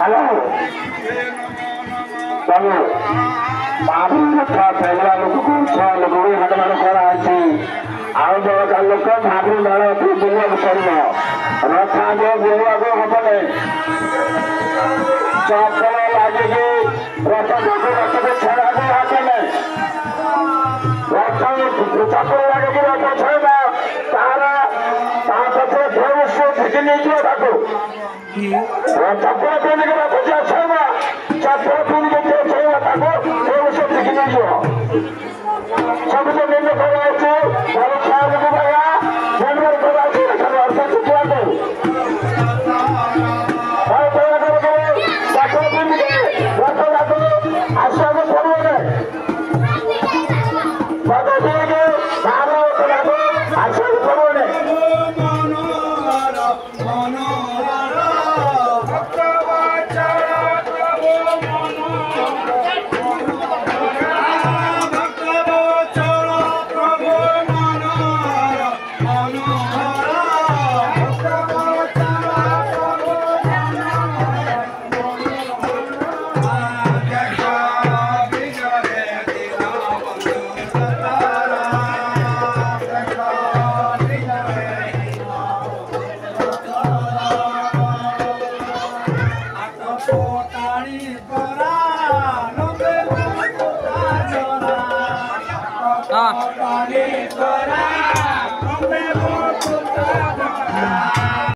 hello बाबू बाबू पहला लोक को छह लोक हटमान कराई आउ बड़का लोक भाभी मेल बुला पड़ो रथा जो बुला हबने चपल लगे रथ रथ को छड़ा हाथने रथ चपल लगे रथ छड़ा तार पचे फेर से फिटी नहीं चपल पिंधि रथ छड़ा चपल पिंधि छड़ा फेर से फिटी नहीं सब निर्णय कराई Oh